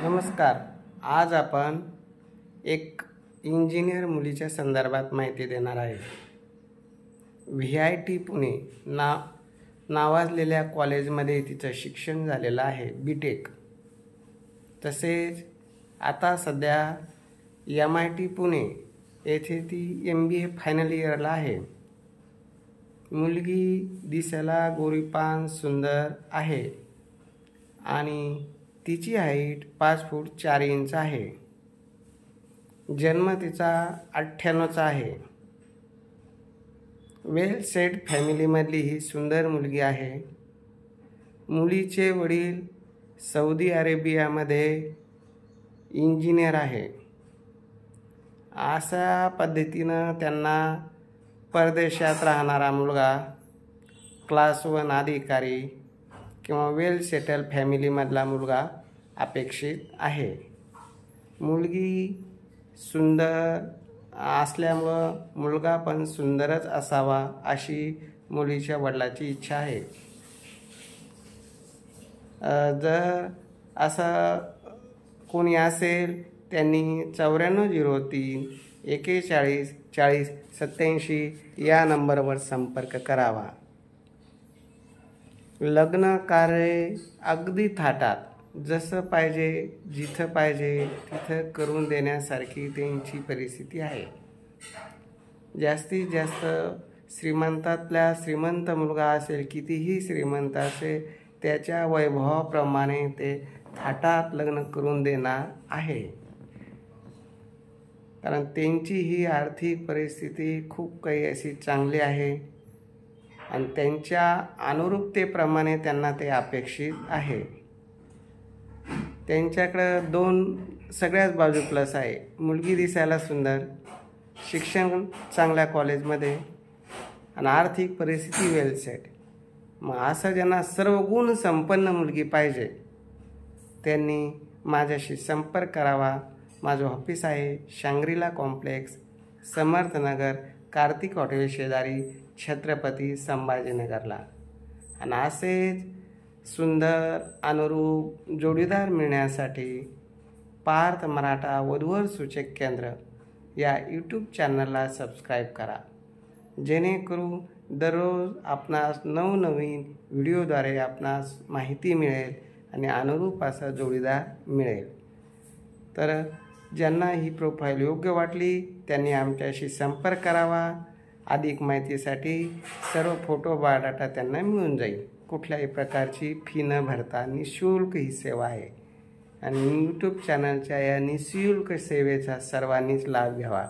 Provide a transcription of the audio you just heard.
नमस्कार. आज आपण एक इंजिनियर मुलीच्या संदर्भात माहिती देणार आहे. VIT पुणे नावाजलेल्या कॉलेजमध्ये तिचं शिक्षण झालेलं आहे, BTech. तसेच आता सध्या MIT पुणे येथे ती MBA फायनल इयरला आहे. मुलगी दिसायला गोरीपान सुंदर आहे आणि तिची हाईट 5 फूट 4 इंच आहे. जन्म तिचा 98चा आहे. वेल सेट फॅमिलीमधली ही सुंदर मुलगी आहे. मुलीचे वडील सौदी अरेबियामध्ये इंजिनियर आहे. अशा पद्धतीनं त्यांना परदेशात राहणारा मुलगा क्लास 1 अधिकारी किंवा वेल सेटल फॅमिलीमधला मुलगा अपेक्षित आहे. मुलगी सुंदर असल्यामुळं मुलगा पण सुंदरच असावा अशी मुलीच्या वडिलांची इच्छा आहे. जर असं कोणी असेल त्यांनी 9403 41 40 87 या नंबरवर संपर्क करावा. लग्न कार्य अगदी थाटात, जसं पाहिजे जिथं पाहिजे तिथं करून देण्यासारखी त्यांची परिस्थिती आहे. जास्तीत जास्त श्रीमंतातल्या श्रीमंत मुलगा असेल, कितीही श्रीमंत असेल, त्याच्या वैभवाप्रमाणे ते थाटात लग्न करून देणार आहे. कारण त्यांची ही आर्थिक परिस्थिती खूप काही अशी चांगली आहे आणि त्यांच्या अनुरूपतेप्रमाणे त्यांना ते अपेक्षित आहे. त्यांच्याकडं 2 सगळ्याच बाजू प्लस आहे. मुलगी दिसायला सुंदर, शिक्षण चांगल्या कॉलेजमध्ये आणि आर्थिक परिस्थिती वेल सेट. मग असं ज्यांना सर्व गुण संपन्न मुलगी पाहिजे त्यांनी माझ्याशी संपर्क करावा. माझं ऑफिस आहे Shangri La complex, Samarth Nagar, Kartik hotel शेजारी, छत्रपती संभाजीनगरला. आणि असेच सुंदर अनुरूप जोडीदार मिळण्यासाठी पार्थ मराठा वधूवर सूचक केंद्र या YouTube चॅनलला सबस्क्राईब करा, जेणेकरून दररोज आपणास नवनवीन व्हिडिओद्वारे आपणास माहिती मिळेल आणि अनुरूप असा जोडीदार मिळेल. तर ज्यांना ही प्रोफाईल योग्य वाटली त्यांनी आमच्याशी संपर्क करावा. अधिक माहितीसाठी सर्व फोटो बायोडाटा त्यांना मिळून जाईल. कुठल्याही प्रकारची फी न भरता निःशुल्क ही सेवा आहे आणि YouTube चॅनलच्या या निःशुल्क सेवेचा सर्वांनीच लाभ घ्यावा.